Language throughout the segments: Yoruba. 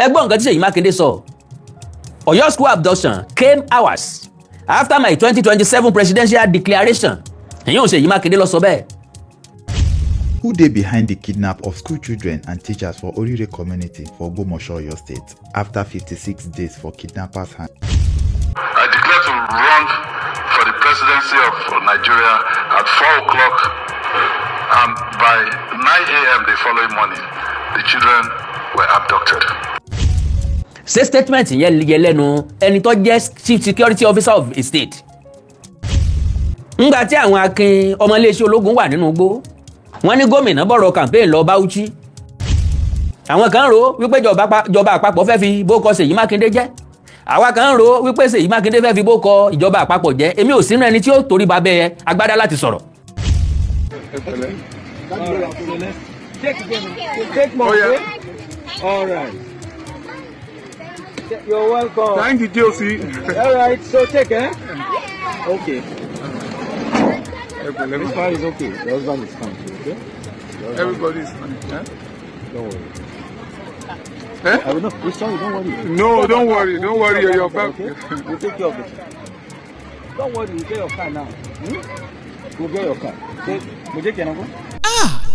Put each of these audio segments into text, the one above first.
Ẹgbọ́n nǹkan tí Ṣèyí Mákindé sọ. Ọ̀yọ́ school abduction came hours after my 2027 presidential declaration. Ẹ̀yin ò Ṣèyí Mákindé ló sọ bẹ́ẹ̀. Who dey behind the kidnap of school children and teachers for Orire community for Ogbomoso, Oyo State after 56 days for kidnappers' hand? I declare to run for the presidency of Nigeria at 4 o'clock, and by 9 a.m. the following morning, the children were abducted. Ṣé statement yẹn yẹ lẹ́nu ẹni tó jẹ́ chief security officer of a state? Ńgbà tí àwọn akin ọmọléeṣẹ́ ológun wà nínú igbó, wọ́n ní gómìnà bọ̀rọ̀ campaign lọ Bauchi. Àwọn kan rò wípé ìjọba àpapọ̀ fẹ́ fi bókọ Ṣèyí Mákindé jẹ́. Àwa kan rò wípé Ṣèyí Mákindé fẹ́ fi bókọ ìjọba àpapọ̀ jẹ́. Èmi ò sínú ẹni tí ó torí babẹ́ agbádá láti sọ̀rọ̀. All right. You're welcome. Thank you, Josie. All right, so take care. Okay. This far is okay. The husband is fine. Okay? Everybody is fine. Huh? Don't worry. Eh? I will not. We're sorry, don't worry. No, don't worry. Don't worry. You're back. Okay? We'll take care of it. Don't worry, we'll get your car now. We'll get your car. We'll take care of it.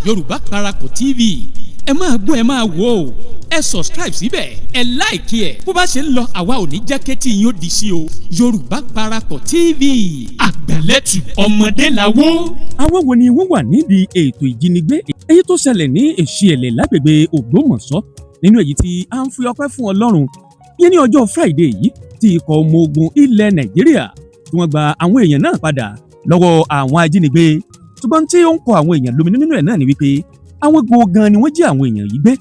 Yoruba Parako TV. Ẹ máa gbọ́ ẹ máa wò ó. Ẹ subscribe síbẹ̀, ẹ like ẹ̀. Bó bá ṣe ń lọ, àwa ò ní jákẹ́tì yín ó di sí o. Yorùbá Parako TV. Àgbàlẹ́tù ọmọdé làwọ̀. Àwọn wo ni wọ́n wà nídìí ètò ìjínigbé èyí tó ṣẹlẹ̀ ní Èṣìẹ̀lẹ̀ lágbègbè Ògbómọ̀ṣọ́ nínú èyí tí a ń fi ọpẹ́ fún Ọlọ́run yẹn ní ọjọ́ Friday yìí tí ikọ̀ ọmọ ogun ilẹ̀ Nàìjíríà tí wọ́n gba àwọn èèyàn náà padà lọ́wọ́ àwọn ajínigbé. Ṣùgbọ́n tí ó ń kọ àwọn èèyàn lóminú nínú ẹ̀ náà ni wípé àwọn gbọ̀ngàn ni wọ́n jí àwọn èèyàn yìí gbé.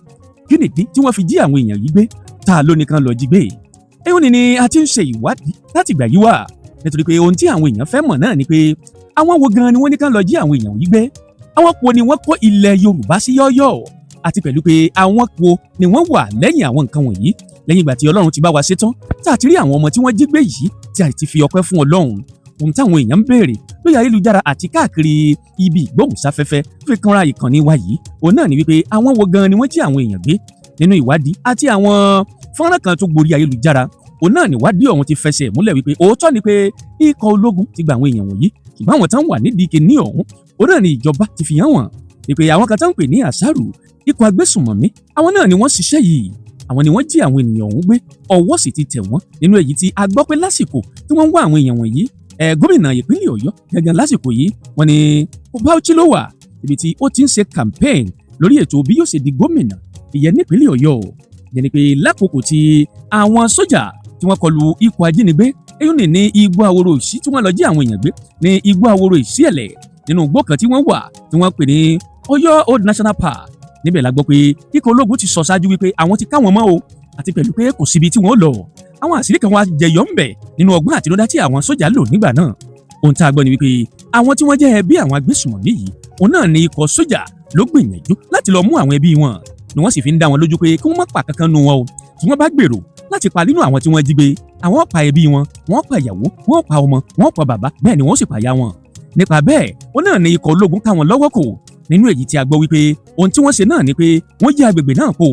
Kí nìdí tí wọ́n fi jí àwọn èèyàn yìí gbé? Ta ló nìkan lọ jí gbé? Ẹ̀hún ni a ti ń ṣe ìwádìí láti ìgbà yìí wá nítorí pé ohun tí àwọn èèyàn fẹ́ mọ̀ náà ni pé àwọn wo gan ni wọ́n nìkan lọ jí àwọn èèyàn yìí gbé? Àwọn wo ni wọ́n kó ilẹ̀ Yorùbá sí yọ́yọ́? Àti pẹ̀lú pé àwọn wo ni wọ́n wà lẹ́yìn àwọn nǹkan wọ̀nyí lẹ́yìn ìgbà tí Ọlọ́run ti bá wa ṣetán tá a ti rí àwọn ọmọ tí wọ́n jí gbé yìí tí a ti fi ọpẹ́ fún Ọlọ́run. Ohun táwọn èèyàn ń béèrè lórí ayélujára àti káàkiri ibi ìgbóhùnsáfẹ́fẹ́ fi kanra ìkànnì wa yìí òun náà ni wípé àwọn wo gan ni wọ́n jí àwọn èèyàn gbé nínú ìwádìí àti àwọn fọ́nrán kan tó gborí ayélujára òun náà níwádìí ọ̀hún ti fẹsẹ̀ múlẹ̀ wípé òótọ́ ni pé ikọ̀ ológun ti gba àwọn èèyàn wọ̀nyí ṣùgbọ́n àwọn tán wà nídìí kìíní ọ̀hún òun náà ni ìjọba ti fi hàn wọ́n wípé àwọn kan tán ń pè ní àṣàrù ikọ̀ agbésùnmọ̀mí àwọn náà ni wọ́n ṣiṣẹ́ yìí àwọn ni wọ́n jí àwọn ènìyàn ọ̀hún gbé ọwọ́ sì ti tẹ̀ wọ́n nínú èyí tí a gbọ́ pé lásìkò tí wọ́n ń wá àwọn èèyàn wọ̀nyí gómìnà ìpínlẹ̀ Ọ̀yọ́ gẹ́gẹ́ lásìkò yìí wọ́n ní Bauchi ló wà ibi tí ó ti ń ṣe campaign lórí ètò bí yóò ṣe di gómìnà ìyẹn nípínlẹ̀ Ọ̀yọ́ yẹn ni pé lákòókò tí àwọn sójà tí wọ́n kọlu ikọ̀ ajínigbé èyí ní igbó Aworo Ìsí tí wọ́n lọ jí àwọn èèyàn gbé ní igbó Aworo Ìsíẹ̀lẹ̀ nínú igbó kan tí wọ́n wà tí wọ́n pè ní Ọ̀yọ́ Old National Park níbẹ̀ la gbọ́ pé ikọ̀ ológun ti sọ ṣáájú wípé àwọn ti ká wọn mọ́ o àti pẹ̀lú pé kò síbi tí wọ́n lọ àwọn àṣírí kan wá jẹyọ ńbẹ nínú ọgbọ́n àtinúdá tí àwọn sójà lò nígbà náà ohun tá a gbọ́ ni wípé àwọn tí wọ́n jẹ́ ẹbí àwọn agbésùnmọ̀mí yìí òun náà ni ikọ̀ sójà ló gbìyànjú láti lọ mú àwọn ẹbí wọn ni wọ́n sì fi ń dá wọn lójú pé kí wọ́n má pa kankan nu wọn o tí wọ́n bá gbèrò láti pa nínú àwọn tí wọ́n jí gbé àwọn pa ẹbí wọn wọ́n pa ìyàwó wọ́n pa ọmọ wọ́n pa bàbá bẹ́ẹ̀ ni wọ́n sì pa ìyá wọn nípa bẹ́ẹ̀ òun náà ni ikọ̀ ológun ká wọn lọ́wọ́ kò nínú èyí tí a gbọ́ wípé ohun tí wọ́n ṣe náà ni pé wọ́n yí agbègbè náà po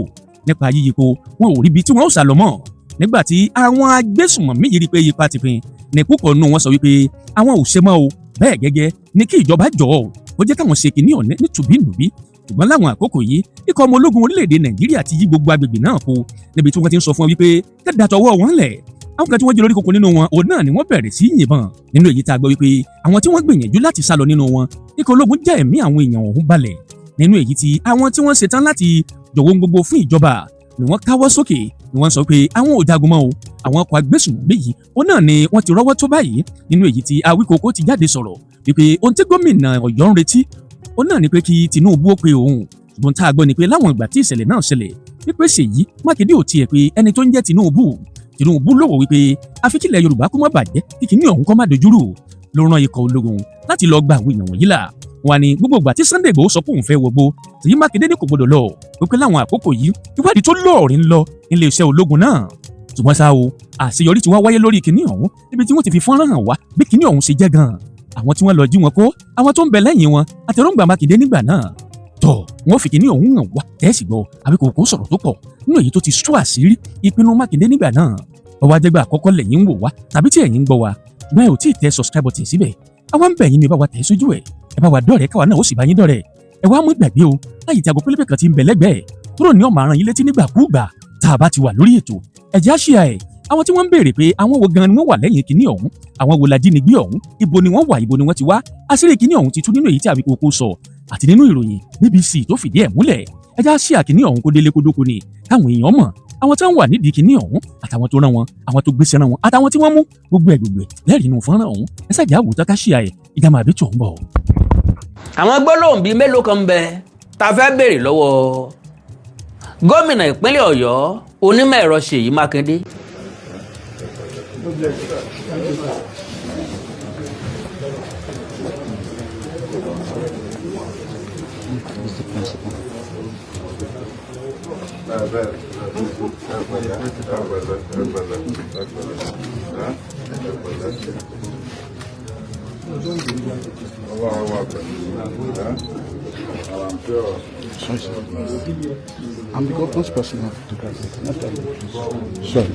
nípa yíyípo wọn ò ríbi tí wọ́n ó sá lọ mọ́ nígbà tí àwọn agbésùnmọ̀mí yìí rí pé ipa ti pin ní púpọ̀ nù wọn sọ wípé àwọn ò ṣe mọ́ o bẹ́ẹ̀ gẹ́gẹ́ ni kí ìjọba jọ̀ọ́ ó jẹ́ káwọn ṣe kìíní ọ̀nẹ́ nítùbínùbí ṣùgbọ́n láwọn àkókò yìí ikọ̀ ọmọ ológun orílẹ̀-èdè Nàìjíríà ti yí gbogbo agbègbè náà po níbi tí wọ́n ti ń sọ fún wọn wípé kẹ́dà tọwọ́ wọn lẹ̀ àwọn kan tí wọ́n jẹ́ lórí kókó nínú wọn òun náà ni wọ́n bẹ̀rẹ̀ sí yìnbọn nínú èyí tá a gbọ́ wípé àwọn tí wọ́n gbìyànjú láti sá lọ nínú wọn ikọ̀ ológun já ẹ̀mí àwọn èèyàn ọ̀hún balẹ̀ nínú èyí tí àwọn tí wọ́n ṣetán láti jọ̀wọ́ gbogbo fún ìjọba ni wọ́n káwọ́ sókè ni wọ́n sọ pé àwọn ò jagun mọ́ o àwọn ọkọ̀ agbésùnmọ̀mí yìí òun náà ni wọ́n ti rọ́wọ́ tó báyìí nínú èyí tí Awíkókó ti jáde sọ̀rọ̀ wípé ohun tí gómìnà Ọ̀yọ́ ń retí òun náà ni pé kí Tinubu ó pe òun ṣùgbọ́n tá a gbọ́ ni pé láwọn ìgbà tí ìṣẹ̀lẹ̀ náà ṣẹlẹ̀ wípé Ṣèyí Mákindé ò tiẹ̀ pé ẹni tó ń jẹ́ Tinubu lówó wípé àfikílẹ̀ Yorùbá kó má bàjẹ́ kí kìíní ọ̀hún kó má dojúrú ló rán ikọ̀ ológun láti lọ gba àwọn èèyàn wọ̀nyí là wà ní gbogbo ìgbà tí Sunday Igboho sọ pé òun fẹ́ wọgbó Ṣèyí Mákindé ní kò gbọdọ̀ lọ wípé láwọn àkókò yìí ìwádìí tó lọ́ọ̀rì ń lọ nílé iṣẹ́ ológun náà ṣùgbọ́n ṣá o àṣeyọrí ti wá wáyé lórí kinní ọ̀hún níbi tí wọ́n ti fi fọ́nrán hàn wá bí kinní ọ̀hún ṣe jẹ́ gan-an àwọn tí wọ́n lọ jí wọn kó àwọn tó ń bẹ lẹ́yìn wọn àtẹ̀rọ̀ǹgbà Mákindé nígbà náà tó tọ̀ wọ́n fi kíní ọ̀hún hàn wá tẹ́sí gbọ́ Àbíkòkò sọ̀rọ̀ tó pọ̀ nínú èyí tó ti sú àṣírí ìpinnu Mákindé nígbà náà ọwọ́ ajẹ́gbẹ́ àkọ́kọ́ lẹ́yìn ń wò wá tàbí tí ẹ̀yin ń gbọ́ wa bẹ́ẹ̀ ò tí ì tẹ subscribe button síbẹ̀ àwa ń bẹ̀ yín ní ẹ bá wa tẹ̀ sójú ẹ̀ ẹ bá wa dọ̀rẹ́ káwa náà ó sì bá yín dọ̀rẹ́ ẹ wá mú ìgbàgbé o láyìí tí aago pélébé kan ti ń bẹ lẹ́gbẹ̀ẹ́ kúrò ní ọmọ àràn yín létí nígbàkúùgbà tá a bá ti wà lórí ètò ẹ̀jẹ̀ á ṣe ẹ̀ àwọn tí wọ́n ń béèrè pé àwọn wo gan ni wọ́n wà lẹ́yìn kinní ọ̀hún àwọn wo lajínigbé ọ̀hún ibo ni wọ́n wà ibo ni wọ́n ti wá àṣírí kinní ọ̀hún ti tú nínú èyí tí Àbíkòkò sọ àti nínú ìròyìn BBC tó fìdí ẹ̀ múlẹ̀ ẹ̀jẹ̀ á ṣe àkíní ọ̀hún kó délé kódókó ni káwọn èèyàn mọ̀ àwọn tí wọ́n wà nídìí kinní ọ̀hún àtàwọn tó rán wọn àwọn tó gbéṣẹ́ rán wọn àtàwọn tí wọ́n mú gbogbo ẹ̀ lẹ́rìí inú fọ́nrán ọ̀hún ẹ ṣàjà àwòtán ká ṣíà ẹ̀ ìjà máa bí tó ń bọ̀. àwọn gbólóhùn bíi mélòó kan ń bẹ tá a fẹ́ béèrè lọ́wọ́ gómìnà ìpínlẹ̀ Ọ̀yọ́ onímọ̀ ẹ̀rọ Ṣèyí Mákindé. I'm the governor's personal photographer. Sorry.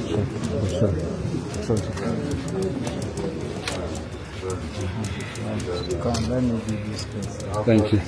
Come, let me do this first. Thank you.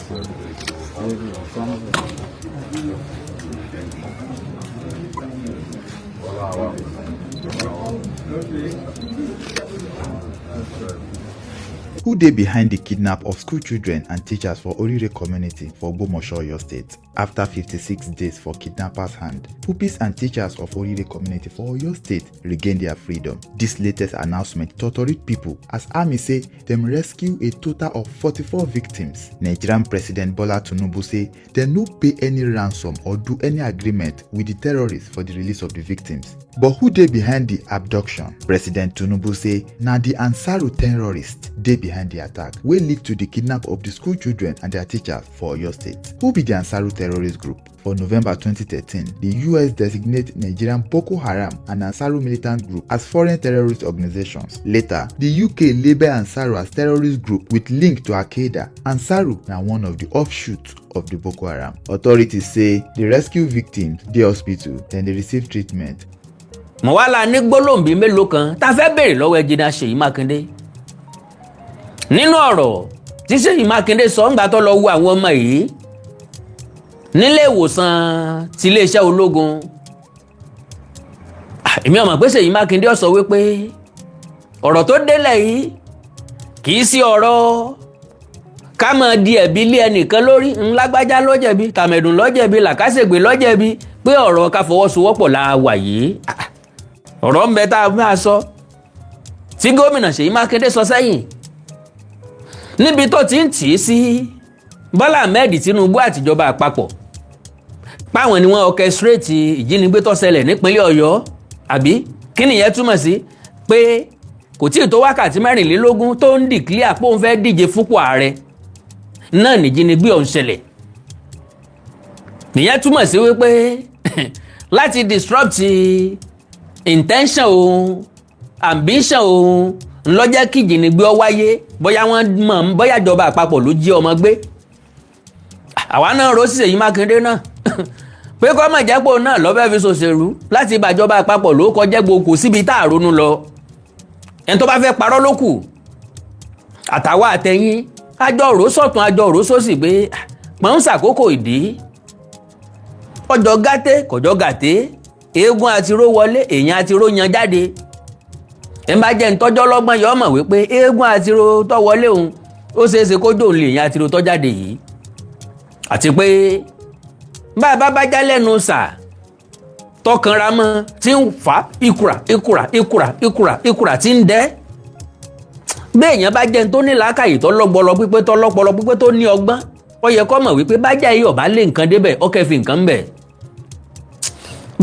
Who dey behind the kidnap of school children and teachers for Orire community for Ogbomoso, Oyo State? After 56 days for kidnappers' hand, pupils and teachers of Orire community for Oyo State regain their freedom. This latest announcement totori people as army say dem rescue a total of 44 victims. Nigerian President Bola Tinubu say dem no pay any ransom or do any agreement with the terrorists for the release of the victims. But who dey behind the abduction? President Tinubu say na the Ansaru terrorists dey behind the attack wey lead to the kidnap of the school children and their teachers for Oyo State. Who be the Ansaru terrorist group? For November 2013, the US designated Nigerian Boko Haram and Ansaru militant group as foreign terrorist organizations. Later, the UK labeled Ansaru as terrorist group with link to Al-Qaeda. Ansaru na one of the offshoots of the Boko Haram. Authorities say the rescue victims dey hospital, then they receive treatment. mo wá la ní gbólóhùn bíi mélòó kan tá a fẹ́ béèrè lọ́wọ́ ẹnjìnìà Ṣèyí Mákindé nínú ọ̀rọ̀ tí Ṣèyí Mákindé sọ ńgbà tó lọ wo àwọn ọmọ yìí nílé ìwòsàn ti iléeṣẹ́ ológun èmi ò mọ̀ pé Ṣèyí Mákindé ó sọ wípé ọ̀rọ̀ tó délẹ̀ yìí kì í sí ọ̀rọ̀ ká máa di ẹ̀bi lé ẹnìkan lórí ńlágbájá ló jẹ̀bi tàmẹ̀dùn ló jẹ̀bi làkàṣègbè ló jẹ̀bi pé ọ̀rọ̀ ká fọwọ́sowọ́pọ̀ la wà yìí ọ̀rọ̀ ń bẹ tá a máa sọ tí gómìnà Ṣèyí Mákindé sọ sẹ́yìn níbi tó ti ń tì í sí Bọ́lá Ahmed Tinubu àtijọba àpapọ̀ páwọn ni wọ́n orchestrate ìjínigbé tó ṣẹlẹ̀ nípínlẹ̀ Ọ̀yọ́ àbí kí nìyẹn túmọ̀ sí pé kò tí ì tó wákàtí 24 tó ń declare pé òun fẹ́ díje fúnpò ààrẹ náà nìjínigbé ọ̀hún ṣẹlẹ̀ nìyẹn túmọ̀ sí wípé láti disrupt intention òun ambition òun ńlọ́jẹ́ kí ìjínigbé ó wáyé bóyá wọ́n mọ̀ bóyá ìjọba àpapọ̀ ló jí ọmọ gbé àwa náà rò sí Ṣèyí Mákindé náà pé kọ́ mọ̀ jẹ́ pé òun náà lọ́fẹ́ fi ṣòṣèlú láti ìbàjọba àpapọ̀ ló kọjẹ́ gbogbo síbi tá a ronú lọ ẹni tó bá fẹ́ parọ́ ló kù àtàwa àtẹ̀yìn àjọrò sọ̀tún àjọrò sósì pé pọ́n ń ṣàkókò ìdí ọjọ́ gàté kọjọ́ gàté eégún àtiró wọlé èèyàn àtiró yan jáde ẹ bá jẹ́ ntọ́jọ́ lọ́gbọ́n yọ mọ̀ wípé eégún àtiró tó wọlé òun ó ṣeéṣe kó dòun lè èèyàn àtiró tó jáde yìí àti pé bá bá já lẹ́nu sà tọkànra mọ́ tí ń fà ìkùrà tí ń dẹ́ bí èèyàn bá jẹ́ tó ní làákàyè tó lọ́pọlọ pípé tó ní ọgbọ́n ó yẹ kó mọ̀ wípé bájà yìí ọ̀bá lé nǹkan débẹ̀ ó kẹ́ fi nǹkan bẹ̀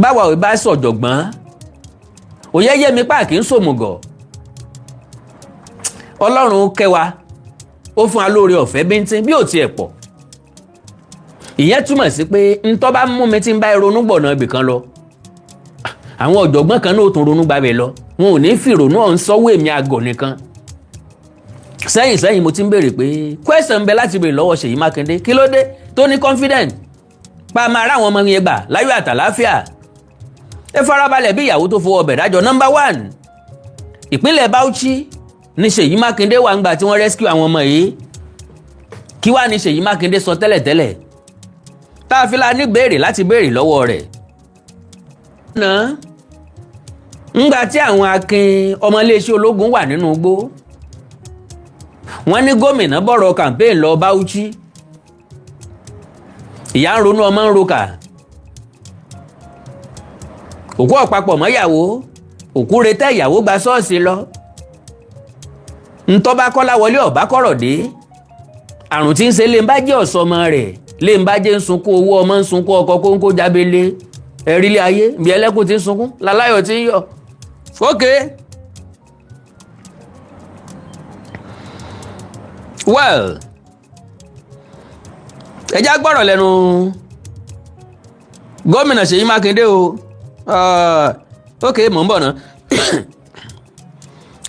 báwa ò bá sọ̀jọ̀gbọ́n òye yé mi páàkì ń sòmùgọ̀ Ọlọ́run kẹwa ó fún wa lóore ọ̀fẹ́ bíntín bí ò tiẹ̀ pọ̀ ìyẹn túmọ̀ sí pé ntọ́ bá mú mi tí ń bá ronú gbọ̀nà ibì kan lọ àwọn ọ̀jọ̀gbọ́n kan náà ó tún ronú gbàbẹ̀ lọ wọn ò ní fìrònú ọ̀hún sọ́wọ́ èmi àgọ̀ nìkan sẹ́yìn mo ti ń béèrè pé question ń bẹ láti béèrè lọ́wọ́ Ṣèyí Mákindé kí ló dé tó ní confident pa máa rá àwọn ọmọ yẹn gbà láyọ̀ àtàláfíà. ẹ farabalẹ̀ bí ìyàwó tó fowó ọbẹ̀ dájọ́. Number 1, ìpínlẹ̀ Bauchi ní Ṣèyí Mákindé wà ńgbà tí wọ́n rescue àwọn ọmọ yìí. Kí wá ní Ṣèyí Mákindé sọ tẹ́lẹ̀tẹ́lẹ̀ tá a fi la ní béèrè láti béèrè lọ́wọ́ rẹ̀. ńgbà tí àwọn akin ọmọ iléeṣẹ́ ológun wà nínú igbó, wọ́n ní gómìnà bọ̀rọ̀ campaign lọ Bauchi. ìyá ń ronú ọmọ ń roka. òkú ọ̀pápọ̀ mọ́yàwó, òkú retẹ́ ìyàwó gba ṣọ́ọ̀ṣì lọ. ntọ́ba kọ́lá wọlé ọ̀bá kọ̀rọ̀ dé. àrùn tí ń ṣe Lẹ́ńbájẹ́ ọ̀sọ́mọ rẹ̀, Lẹ́ńbájẹ́ ń sunkún owó, ọmọ ń sunkún ọkọ kóńkó jábélé. ẹ̀rílé ayé bí ẹlẹ́kùn ti ń sunkún láláyọ̀ ti ń yọ̀. Okay. Well, ẹjá gbọ́rọ̀ lẹ́nu gómìnà Ṣèyí Mákindé o. Okay, mò ń bọ̀ náà.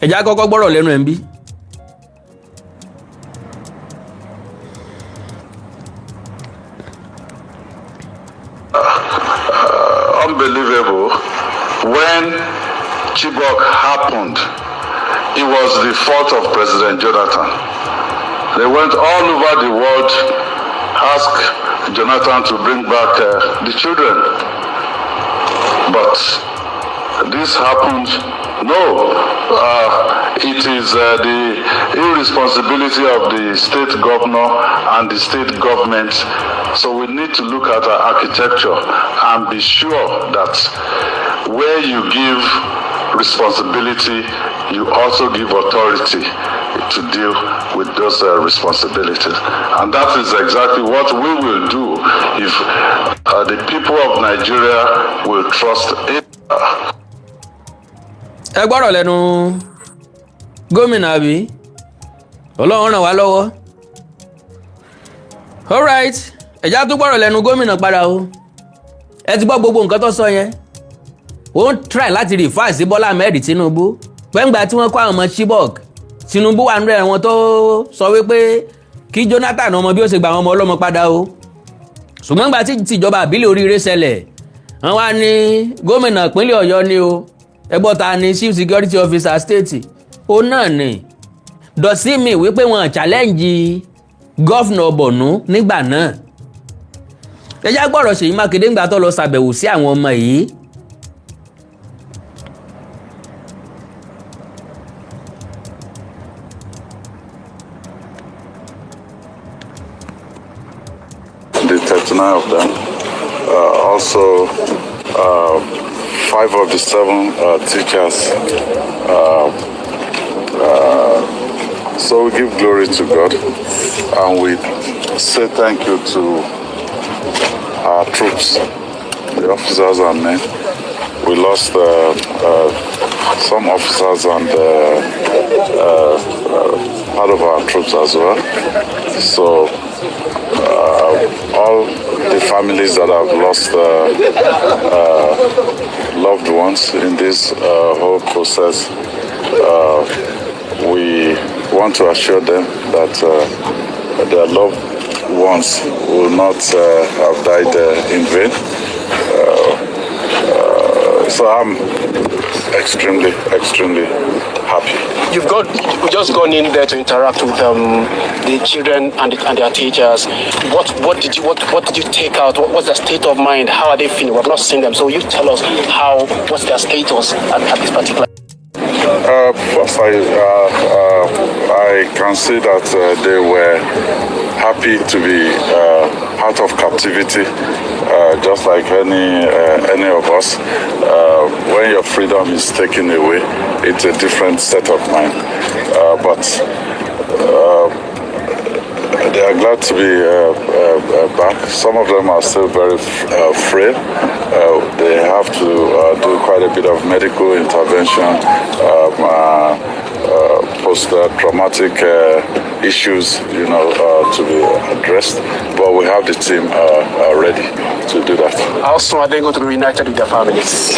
ẹjá kọ́kọ́ gbọ́rọ̀ lẹ́nu ẹ̀ ń bí. Unbelievable. When Chibok happened, it was the fault of President Jonathan. They went all over the world, asked Jonathan to bring back the children. But this happened. No, it is the irresponsibility of the state governor and the state government. So we need to look at our architecture and be sure that where you give responsibility, you also give authority to deal with those responsibilities. And that is exactly what we will do if the people of Nigeria will trust it. ẹ gbọ́rọ̀ lẹ́nu gómìnà àbí Ọlọ́run ràn wá lọ́wọ́. Alright, ẹ̀já tó gbọ́rọ̀ lẹ́nu gómìnà padà o. ẹ ti gbọ́ gbogbo nǹkan tó sọ yẹn. ó ń try láti refer sí Bọ́lá Ahmed Tinubu pẹ́ngbà tí wọ́n kó àwọn ọmọ Chibok. Tinubu wà nínú ẹ̀wọ̀n tó sọ wípé kí Jonathan ọmọ bí ó ṣe gba àwọn ọmọ ọlọ́mọ padà o. ṣùgbọ́n gbà tí ìjọba àbílẹ̀ oríire ṣẹlẹ̀, wọ́n wá ní gómìnà ìpínlẹ̀ Ọ̀yọ́ ni o. ẹgbọ́n ta ni chief security officer state ó náà ni dọ̀símì wípé wọ́n challenge gọ́fìnà Borno nígbà náà. ẹjá gbọ́rọ̀ Ṣèyí Mákindé ńgbà tó lọ ṣàbẹ̀wò sí àwọn ọmọ yìí. The 39 of them, also 5 of the 7 teachers. So we give glory to God and we say thank you to our troops, the officers and men. We lost some officers and part of our troops as well. So all the families that have lost loved ones in this whole process, we want to assure them that their loved ones will not have died in vain. So I'm extremely happy. You've just gone in there to interact with the children and their teachers. What did you take out? What's their state of mind? How are they feeling? We've not seen them, so you tell us what's their status at this particular. First, I can see that they were happy to be out of captivity, just like any of us. When your freedom is taken away, it's a different set of mind. But they are glad to be back. Some of them are still very frail. They have to do quite a bit of medical intervention, post-traumatic issues, to be addressed. But we have the team ready to do that. How soon are they going to be reunited with their families?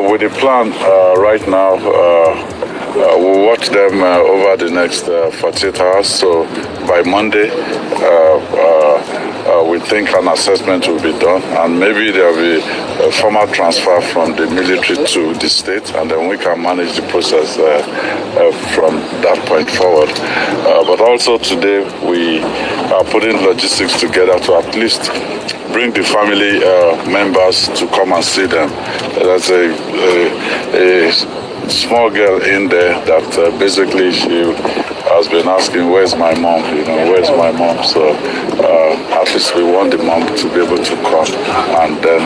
With the plan right now, we'll watch them over the next 48 hours. So by Monday, we think an assessment will be done, and maybe there will be a formal transfer from the military to the state, and then we can manage the process from that point forward. But also today, we are putting logistics together to at least bring the family members to come and see them. There's a small girl in there that basically she has been asking, where's my mom? Where's my mom? So at least we want the mom to be able to come and then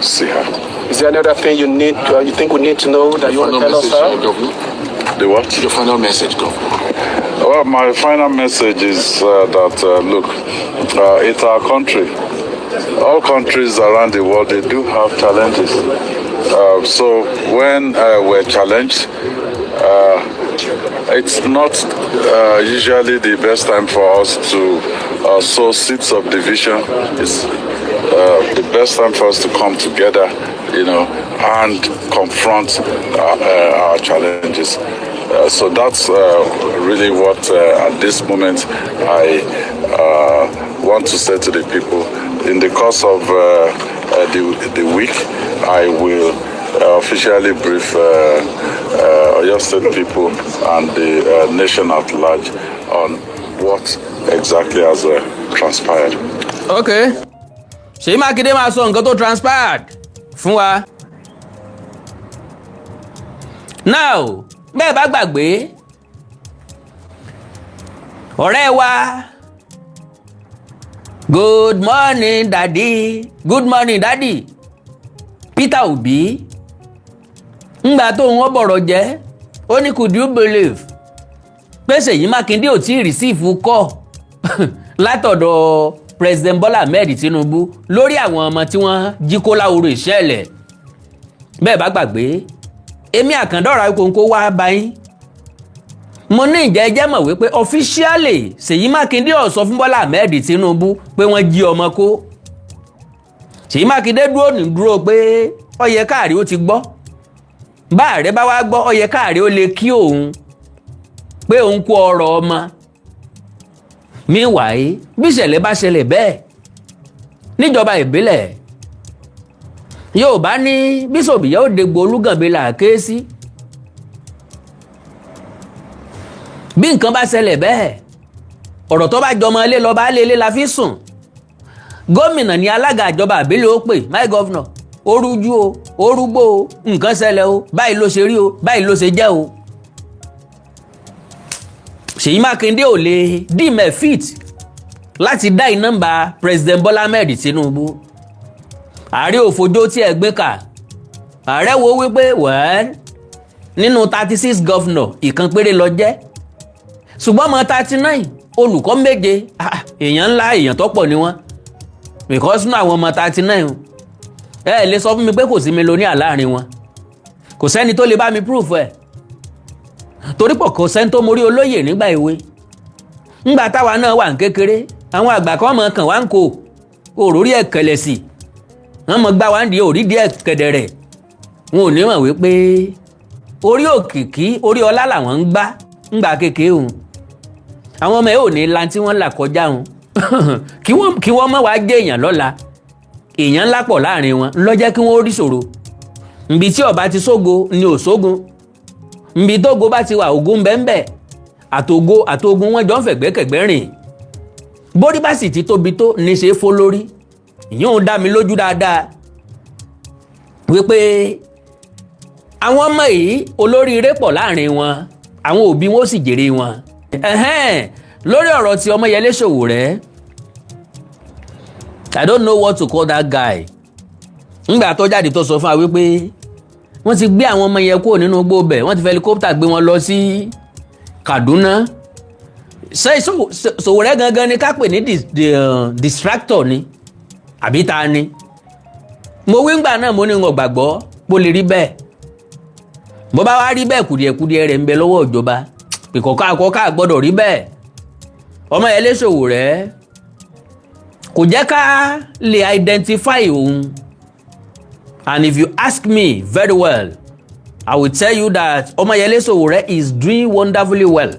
see her. Is there another thing you think we need to know that you want to tell us, sir? The what? Your final message, Governor. Well, my final message is that, look, it's our country. All countries around the world, they do have challenges. So when we're challenged, it's not usually the best time for us to sow seeds of division. It's the best time for us to come together, and confront our challenges. So that's really what, at this moment, I want to say to the people. In the course of the week, I will officially brief Oyo State people and the nation at large on what exactly has transpired. Okay. Ṣèyí Mákindé máa sọ nǹkan tó transpired fún wa. Now, bẹ́ẹ̀ bá gbàgbé, ọ̀rẹ́ wa, good morning daddy, Peter Obi, ńgbà tó wọ́n bọ̀rọ̀ jẹ́, ó ní could you believe pé Ṣèyí Mákindé ò tí ì receive call látọ̀dọ̀ President Bola Ahmed Tinubu lórí àwọn ọmọ tí wọ́n jí kó láhoro ìṣẹ̀lẹ̀. Bẹ́ẹ̀ bá gbàgbé, èmi Àkàndọ̀rà Ìkòǹkò wá báyìí. Mo ní ìjẹ́jẹ́ mọ̀ wípé officially Ṣèyí Mákindé ó sọ fún Bola Ahmed Tinubu pé wọ́n jí ọmọ kó. Ṣèyí Mákindé dúró pé ó yẹ káàrí ó ti gbọ́. Bá ààrẹ bá wá gbọ́ ó yẹ káàrí ó lè kí òun pé òun kó ọ̀rọ̀ ọmọ. Meanwhile, bí ìṣẹ̀lẹ̀ bá ṣẹlẹ̀ bẹ́ẹ̀ níjọba ìbílẹ̀, Yorùbá ní bíṣọ̀bù yóò dégbò Olúgànbí là ké sí. Bí nǹkan bá ṣẹlẹ̀ bẹ́ẹ̀, ọ̀rọ̀ tó bá jọmọ ilé lọ bá lé la fi sùn. Gómìnà ní alága ìjọba ìbílẹ̀ ó pè, my governor, ó rújú o, ó rúgbó o, nǹkan ṣẹlẹ̀ o, báyìí ló ṣe rí o, báyìí ló ṣe jẹ́ o. Ṣèyí Mákindé ò lè dìmẹ̀ fit láti dá nọ́mbà President Bola Ahmed Tinubu. Ààrẹ òfojó tí ẹ gbé kà, ààrẹ wo wípé nínú 36 governor ìkan péré ló jẹ́, ṣùgbọ́n ọmọ 39 olùkọ́ méje, èèyàn ńlá èèyàn tó pọ̀ ni wọ́n, because nínú àwọn ọmọ 39 ẹ lè sọ fún mi pé kò sí mílíọ̀nìà láàrin wọn, kò sẹ́ni tó lè bá mi proof ẹ̀, torí pọ̀ kò sẹ́ni tó mórí olóyè nígbà èwe. Ńgbà táwa náà wà ń kékeré, àwọn àgbà kan mọ̀ kàn wá ń kó òrórí ẹ̀ kẹlẹ̀ sí, wọ́n mọ̀ gbá wá ń di orí díẹ̀ kẹ̀dẹ̀rẹ̀, wọn ò ní mọ̀ wípé orí òkìkí orí ọlá làwọn ń gbá ńgbà kékeré òun. Àwọn ọmọ ẹ̀ ò ní lan tí wọ́n là kọjá òun kí wọ́n mọ̀ wá jẹ́ èèyàn lọ́la, èèyàn ńlá pọ̀ láàrin wọn ló jẹ́ kí wọ́n rí ṣòro. Nbí tí ọba ti sógo ni ò sógun, nbí tógo bá ti wà ogun bẹ́ẹ̀ àtògun wọn jọ ń fẹ̀gbẹ́kẹ̀gbẹ́ rìn. Bórí bá sì ti tóbi tó ní ṣe fó lórí. Ìyẹn ò dá mi lójú dáadáa wípé àwọn ọmọ yìí olóríire pọ̀ láàrin wọn, àwọn òbí wọn ó sì jèrè wọn. Lórí ọ̀rọ̀ tí Ọmọyẹlé Sowore, I don't know what to call that guy. Ńgbà tó jáde tó sọ fún wa wípé wọ́n ti gbé àwọn ọmọ yẹn kúrò nínú igbó bẹ̀, wọ́n ti fi helicopter gbé wọn lọ sí Kaduna. Ṣé Sowore gangan ni ká pè ní distractor ni àbí ta ni? Mo wí ngbà náà mo ní ń gbàgbọ́ bó lè rí bẹ́ẹ̀. Bó bá wá rí bẹ́ẹ̀ kùdìẹ̀kùdìẹ̀ rẹ̀ ń bẹ lọ́wọ́ ìjọba, pé kọ̀ọ̀ká gbọ́dọ̀ rí bẹ́ẹ̀. Ọmọyẹlé Sowore kò jẹ́ ká lè identify òun. And if you ask me very well, I will tell you that Ọmọyẹlé Sowore is doing wonderfully well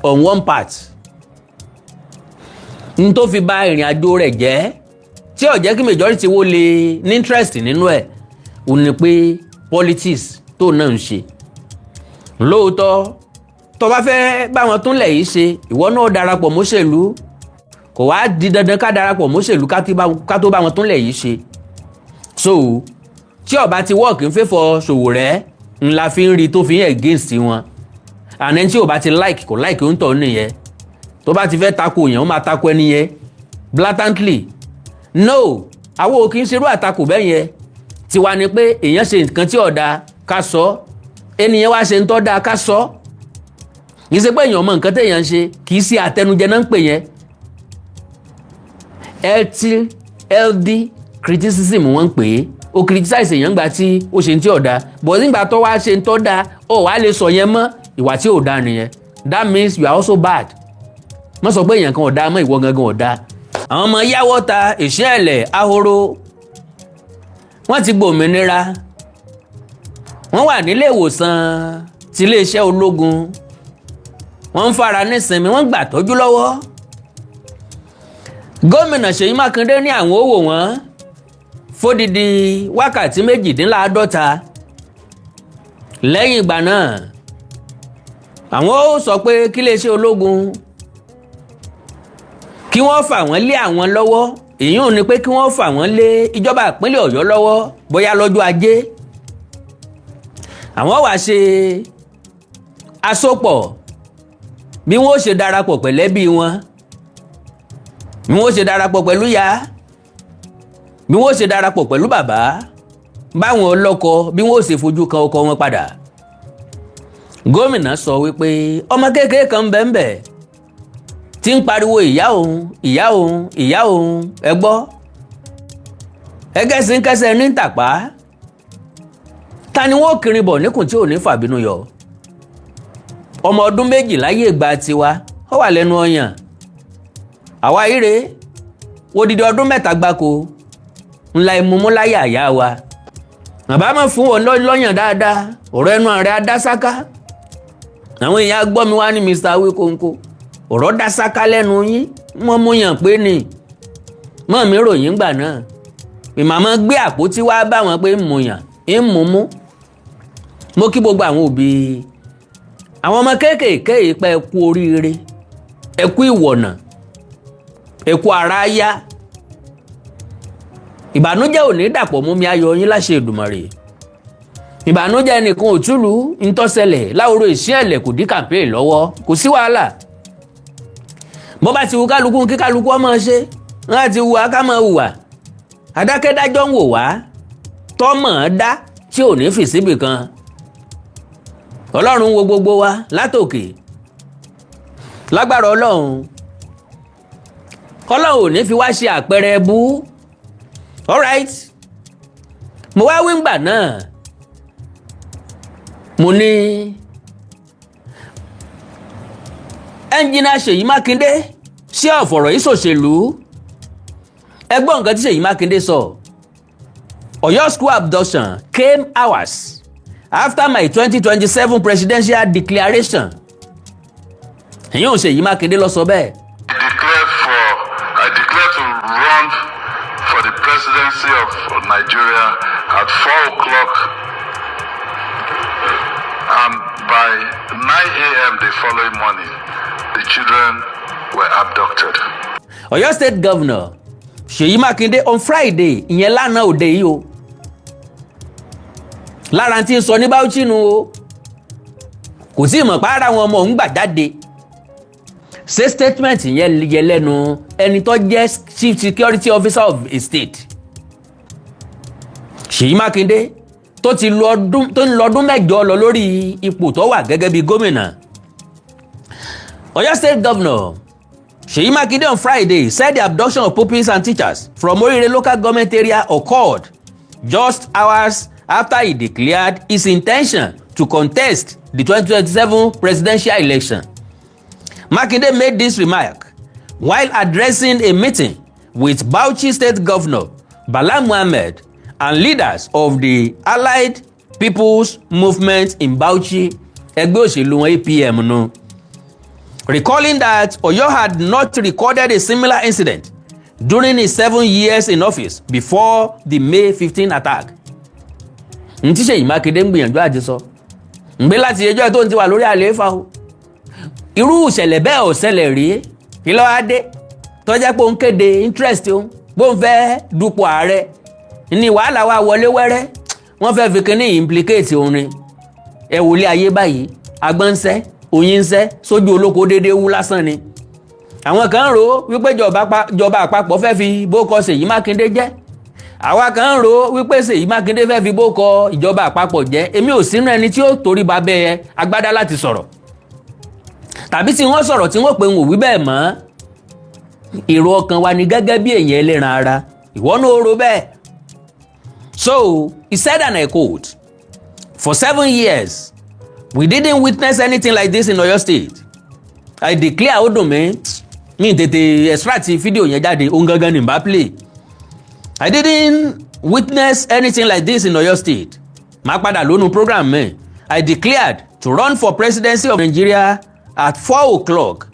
on one part. n tó fi bà ìrìn àjò rẹ̀ jẹ́ tí ó jẹ́ kí majority wo lè ní interest nínú ẹ̀ ò ní pé politics tó náà ń ṣe. Lóòótọ́ tó bá fẹ́ bá wọn túnlẹ̀ yìí ṣe ìwọ náà darapọ̀ mọ́ṣèlú, kò wá di dandan ká darapọ̀ mọ́ṣèlú ká tó bá wọn túnlẹ̀ yìí ṣe. So tí ó bá ti work in favour Sowore ńlá fi ń rí tó fi ń against wọn, àná tí ó bá ti like kò like ń tọ̀ nìyẹn, tó bá ti fẹ́ tako yẹn ó máa tako ẹni yẹn blatantly. No, àwọn ò kì í ṣerú àtakò bẹ́ẹ̀ yẹn, tiwa ni pé èèyàn ṣe nǹkan tí ó dáa ká sọ, ẹnìyẹn wá ṣe ń tọ́ dáa ká sọ. Kì í ṣe pé èèyàn mọ nǹkan téèyàn ń ṣe, kì í ṣe àtẹnujẹ náà ń pè yẹn. Healthy criticism wọ́n ń pè é. O criticize èèyàn gbà tí ó ṣe ń tí ó dáa, but nígbà tó wá ṣe ń tọ́ dáa ó wá lè sọ yẹn mọ́ ìwà tí ò dáa nìyẹn. That means you are also bad. Má sọ pé èèyàn kan ò dáa mọ́ ìwọ gangan ò dáa. Àwọn ọmọ yáwọ́ ta ìṣẹ́ẹ̀lẹ̀ ahoro wọ́n ti gbòmìnira, wọ́n wà nílé ìwòsàn ti iléeṣẹ́ ológun, wọ́n ń fara nísinmi, wọ́n gbà tọ́jú lọ́wọ́. Gómìnà Ṣèyí Mákindé ní àwọn ó wò wọ́n fódìdí wákàtí 48. Lẹ́yìn ìgbà náà àwọn ó sọ pé kí iléeṣẹ́ ológun kí wọ́n fà wọ́n lé àwọn lọ́wọ́, èyí ò ní pé kí wọ́n fà wọ́n lé ìjọba ìpínlẹ̀ Ọ̀yọ́ lọ́wọ́ bóyá lọ́jọ́ ajé. Àwọn wá ṣe àsopọ̀ bí wọ́n ó ṣe darapọ̀ pẹ̀lẹ́bí wọn, bí wọ́n ó ṣe darapọ̀ pẹ̀lú ìyá, bí wọ́n ó ṣe darapọ̀ pẹ̀lú bàbá, báwọn ọlọ́kọ bí wọ́n ó ṣe fojú kan ọkọ wọn padà. Gómìnà sọ wípé ọmọ kékeré kan bẹ́ẹ̀ tí ń pariwo ìyá òun ìyá òun ìyá òun, ẹ gbọ́ ẹgẹ́sìn kẹsẹ̀ ní tàpá, ta ni wọ́n kiri bọ̀ níkùn tí ò ní fàbínú yọ. Ọmọ ọdún 2 láyé ìgbà tiwa ó wà lẹ́nu ọyàn, àwa ire odidi ọdún 3 gbáko ńlá ìmúmú láyé àyà wa. Bàbá máa fún wọn lọ́yàn dáadáa, ọ̀rọ̀ ẹnu rẹ̀ adásáká. Àwọn èèyàn gbọ́ mi wá ní Mr. Wikonko, ọ̀rọ̀ dásáká lẹ́nu yín, wọ́n mú yàn pé ní mọ́ mi ròyìn gbà náà. Màmá gbé àpótí wá bá wọn pé ń mú yàn, ń mú mú. Mo kí gbogbo àwọn òbí àwọn ọmọ kéékèèké ìpẹ́ ẹ kú oríire, ẹ kú ìwọ̀nà, ẹ kú ara yá. Ìbànújẹ́ ò ní dàpọ̀ mú mi ayọ̀ yín láṣẹ Èdùmàrè. Ìbànújẹ́ nìkan ò túlù ń tọ́sẹlẹ̀ láwòrò ìṣẹ́ẹ̀lẹ̀ kò dí campaign lọ́wọ́, kò sí wàhálà. Bó bá ti wù kálukú kí kálukú ọmọ ṣe, wọ́n ti wù ká máa hùwà. Adákẹ́dájọ́ ń wò wá tọ́mọ̀ dá tí ò ní fi síbì kan. Ọlọ́run wo gbogbo wa látòkè. Lágbára Ọlọ́run ò ní fi wá ṣe àpẹẹrẹ bú. Alright, mo wá wíńgbà náà mo ní ẹnjìnà Ṣèyí Mákindé sí ọ̀fọ̀rọ̀ ìṣòṣèlú. Ẹgbọ́n nǹkan tí Ṣèyí Mákindé sọ. Ọ̀yọ́ school abduction came hours after my 2027 presidential declaration. Ẹ̀yin ò Ṣèyí Mákindé ló sọ bẹ́ẹ̀. I declare to run for the presidency of Nigeria at 4 o'clock, and by 9 a.m. the following morning, the children were abducted. Ọ̀yọ́ State Governor Ṣèyí Mákindé on Friday, ìyẹn lánàá òde yìí o. Lára tí ń sọ ní Bauchi nu o. Kò sí ìmọ̀ pàára wọn ọmọ òun gbà jáde. Ṣé statement yẹn yẹ lẹ́nu ẹni tó jẹ́ Chief Security Officer of a state. Ṣèyí Mákindé tó ń lọ ọdún 8 lọ lórí ipò tó wà gẹ́gẹ́ bí gómìnà. Ọ̀yọ́ State Governor Ṣèyí Mákindé on Friday said the abduction of pupils and teachers from Orire local government area occurred just hours after he declared his intention to contest the 2027 presidential election. Makinde made this remark while addressing a meeting with Bauchi State Governor Bala Muhammad and leaders of the Allied People's Movement in Bauchi, ẹgbẹ́ òṣèlú wọn APM nù. recalling that Oyo had not recorded a similar incident during his 7 years in office before the May 15 attack. N tí Ṣèyí Mákindé ń gbìyànjú àti sọ ǹgbé láti ẹjọ́ tó ń ti wà lórí àlééfà o irú ìṣẹ̀lẹ̀ bẹ́ẹ̀ ò ṣẹlẹ̀ rí kí ló wá dé tó jẹ́ pé ó ń kéde interest òun bó ń fẹ́ dupò ààrẹ ní wàhálà wa wọlé wẹ́rẹ́ wọ́n fẹ́ fi kíní implicate orin ẹ̀wòlé ayé báyìí agbọ́nsẹ́ òyìnsẹ́ sójú olóko déédéé wú lásán ni àwọn kan rò wípé ìjọba àpapọ̀ fẹ́ fi bókọ Ṣèyí Mákindé jẹ́ àwa kan rò wípé Ṣèyí Mákindé fẹ́ fi bókọ ìjọba àpapọ̀ jẹ́ èmi ò sínú ẹni tí ó torí ba bẹ́ẹ̀ agbádá láti sọ̀rọ̀ tàbí tí wọ́n sọ̀rọ̀ tí wọ́n pè ń wí bẹ́ẹ̀ mọ́ èrò ọkàn wa ni gẹ́gẹ́ bí èèyàn ẹlẹ́ran ara ìwọ náà ó rò bẹ́ẹ̀. So he said, and I quote, "For 7 years we didn't witness anything like this in Oyo State. I declare ó dùn mí mi tètè extract fídíò yẹn jáde òun gangan ní bá play. I didn't witness anything like this in Oyo State. Má padà lónú program mi. I declared to run for presidency of Nigeria at 4 o'clock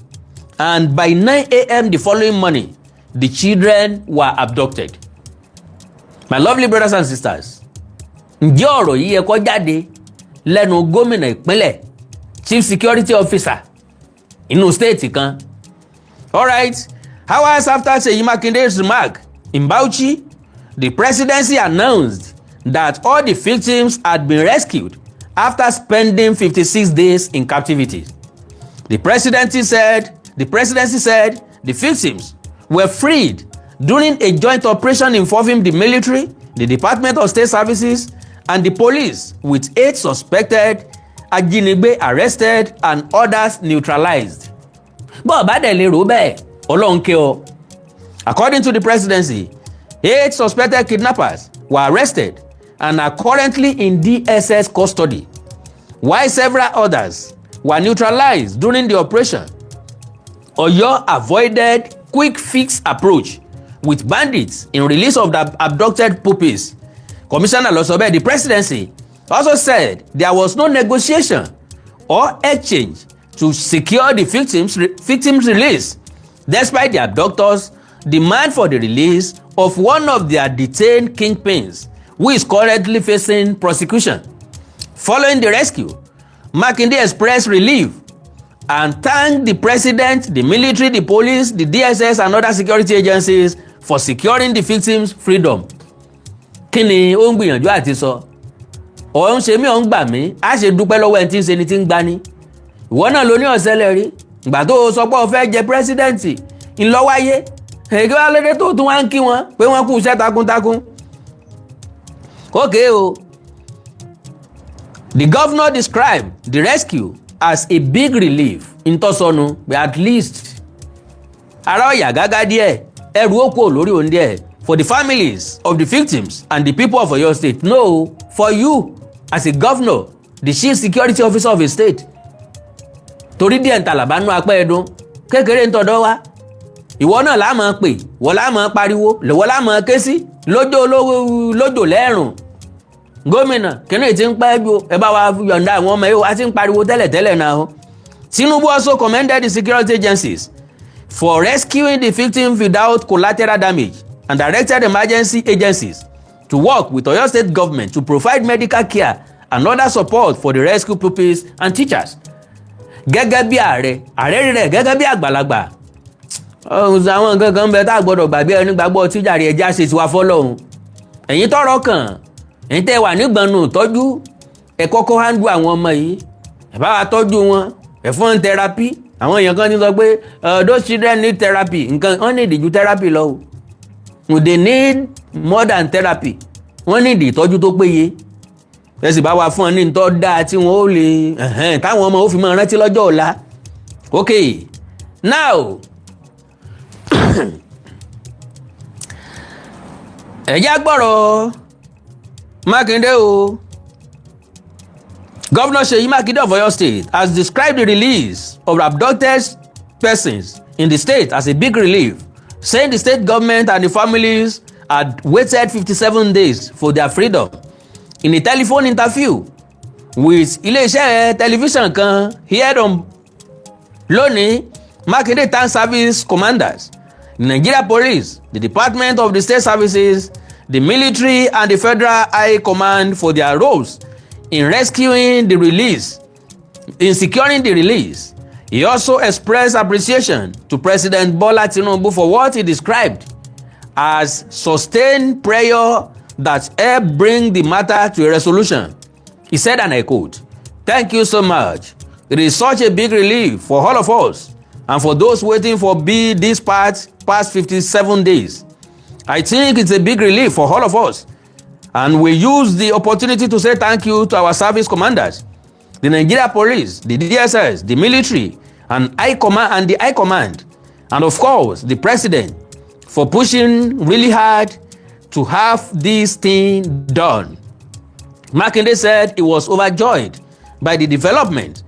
and by 9 a.m. the following morning the children were abducted." My lovely brothers and sisters, ǹjẹ́ ọ̀rọ̀ yìí yẹ kó jáde lẹ́nu gómìnà ìpínlẹ̀ chief security officer inú state kan? Alright, hours after Ṣèyí Mákindé's remark in Bauchi, the presidency announced that all the victims had been rescued after spending 56 days in captivity. The presidency said the victims were freed during a joint operation involving the military, the Department of State Services, and the police, with 8 suspected Ajinigbe arrested and others neutralized. Bó bá dẹ̀ lè rò bẹ́ẹ̀, Ọlọ́run ké ọ. According to the presidency, 8 suspected kidnappers were arrested and are currently in DSS custody, while several others were neutralized during the operation. Oyo avoided quick fix approach with bandits in release of the abducted pupils. Commissioner Losobe, the presidency, also said there was no negotiation or exchange to secure the victims' release, despite the abductors' demand for the release of one of their detained kingpins, who is currently facing prosecution. Following the rescue, Makinde expressed relief and thanked the president, the military, the police, the DSS, and other security agencies for securing the victims' freedom. Kí ni ó ń gbìyànjú àti sọ? Ó ń ṣe mí ó ń gbà mí, á ṣe dúpẹ́ lọ́wọ́ ẹni tí ń ṣe ni tí ń gbani. Ìwọ náà ló ní ọ̀sẹ̀lẹ̀ rí. Ìgbà tó sọ pé o fẹ́ jẹ pírẹ́sídẹ̀ǹtì ńlọ́wáyé. Èké wá lédè tó tún wá ń kí wọn pé wọ́n kú iṣẹ́ takuntakun. Okay o. The governor described the rescue as a big relief. Ntọ́sọnù pé at least ara ọ̀yà gágá díẹ̀ ẹrù ó kúrò lórí òun díẹ̀ for the families of the victims and the people of Oyo State. No, for you as a governor, the chief security officer of a state. Torí díẹ̀ ń tàlàbá nú apẹ́ ẹ̀dùn kékeré ń tọ́dọ̀ wá. Ìwọ náà la máa pè, wọ́n la máa pariwo, lọ́wọ́ la máa ké sí lójò lẹ́rùn. Gómìnà kínní ti ń pẹ́ ju ẹ bá wa yọ̀ǹda àwọn ọmọ yìí, a ti ń pariwo tẹ́lẹ̀tẹ́lẹ̀ náà. Tinubu also commended the security agencies for rescuing the victims without collateral damage and directed emergency agencies to work with Oyo State government to provide medical care and other support for the rescue pupils and teachers. Gẹ́gẹ́ bí ààrẹ rẹ̀ gẹ́gẹ́ bí àgbàlagbà. Àwọn nǹkan kan bẹ tá a gbọ́dọ̀ gbàgbé ẹni gbàgbọ́ tíjà rẹ̀ ẹja ṣe tiwa fọ́lọ́hun. Ẹ̀yin tọ́rọ̀ kàn, ẹ̀yin tẹ́ wà nígbọnú tọ́jú ẹ kọ́kọ́ handle àwọn ọmọ yìí. Ẹ bá wa tọ́jú wọn, ẹ fún wọn therapy. Àwọn èèyàn kan ti sọ pé those children need therapy. Nǹkan wọ́n need ju therapy lọ o. They need more than therapy. Wọ́n need ìtọ́jú tó péye. Ẹ sì bá wa fún ọ ní ìtọ́ dáa tí wọ́n ó lè táwọn ọmọ ó fi máa rántí lọ́jọ́ ọ̀la. Okay, now ẹ̀já gbọ́rọ̀ Makinde o. Governor Ṣèyí Makinde of Oyo State has described the release of abducted persons in the state as a big relief, saying the state government and the families had waited 57 days for their freedom. In a telephone interview with iléeṣẹ́ tẹlifíṣàn kan Lónìí, Makinde thanks service commanders, the Nigeria Police, the Department of the State Services, the military and the Federal High Command for their roles in rescuing the release, in securing the release. He also expressed appreciation to President Bola Tinubu for what he described as sustained prayer that helped bring the matter to a resolution. He said, and I quote, "Thank you so much. It is such a big relief for all of us and for those waiting for this past 57 days. I think it's a big relief for all of us, and we use the opportunity to say thank you to our service commanders, the Nigeria Police, the DSS, the military, and the High Command, and of course the President for pushing really hard to have this thing done." Makinde said he was overjoyed by the development,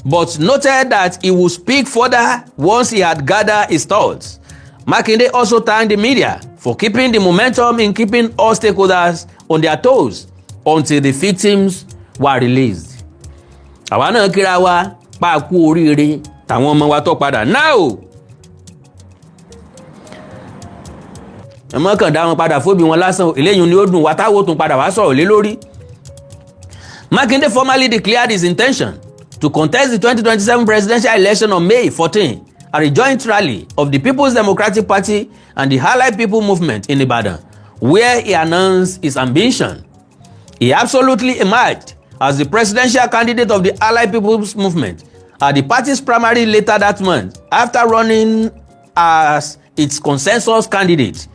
but noted that he would speak further once he had gathered his thoughts. Makinde also thanked the media for keeping the momentum in keeping all stakeholders on their toes until the victims were released. Àwa náà kíra wa pa kú oríire tàwọn ọmọ wa tó padà now. Ẹmọ kàn dá wọn padà fóbi wọn lásán, eléyìí ni ó dùn wá táwo tún padà wá sọ̀rọ̀ lé lórí. Makinde formally declared his intention to contest the 2027 presidential election on May 14 at a joint rally of the People's Democratic Party and the Allied People Movement in Ibadan, where he announced his ambition. He absolutely emerged as the presidential candidate of the Allied People's Movement at the party's primary later that month, after running as its consensus candidate.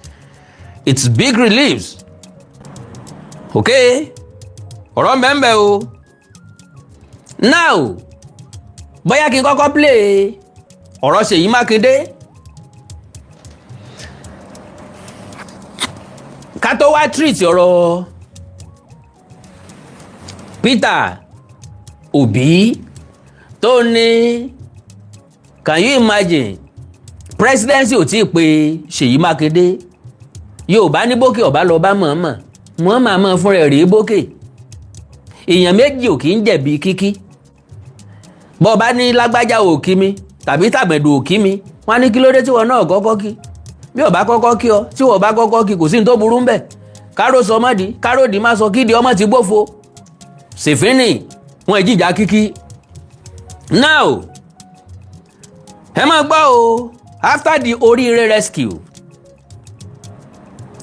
It's big reliefs. Okay? Ọ̀rọ̀ mbẹ́mbẹ́ o. Now, bóyá kí n kọ́kọ́ play ọ̀rọ̀ Ṣèyí Mákindé. Ká tó wá treat ọ̀rọ̀ Peter Obi tó ní, can you imagine presidency ò tí ì pé Ṣèyí Mákindé. Yorùbá ní bókè ọ̀bá lọ bá mọ̀ọ́mọ̀ mọ̀ fún rẹ̀ rí bókè. Èèyàn méjì ò kì í jẹ̀bi kíkí. Bọ́ bá ní lágbájá ò kí mi tàbí tàbẹ̀dù ò kí mi, wọ́n á ní kí ló dé tí wọ́n náà kọ́kọ́ kí. Bí ó bá kọ́kọ́ kí ọ, tí wọ́n bá kọ́kọ́ kí kò sí ní tó burú ń bẹ̀. Káró sọ mọ́dí, káró dì má sọ kídi ọmọ ti gbófo. Ṣèfínì wọn ìjìjà kíkí. Now, ẹ máa gbọ́ o, after the Oríire rescue,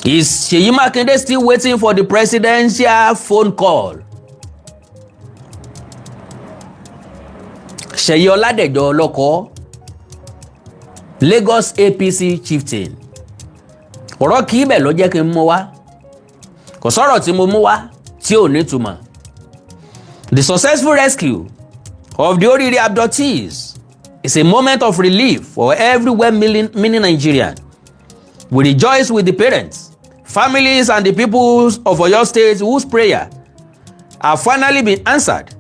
is Ṣèyí Mákindé still waiting for the presidential phone call? Ṣèyí Ọládẹ̀jọ ọlọ́kọ́, Lagos APC chieftain. Ọ̀rọ̀ kì í bẹ̀ ló jẹ́ kí n mú wá. Kò sọ̀rọ̀ tí mo mú wá tí ò ní túmọ̀. The successful rescue of the Oríire abductees is a moment of relief for every well-meaning Nigerian. We rejoice with the parents, families, and the peoples of Oyo State whose prayer have finally been answered.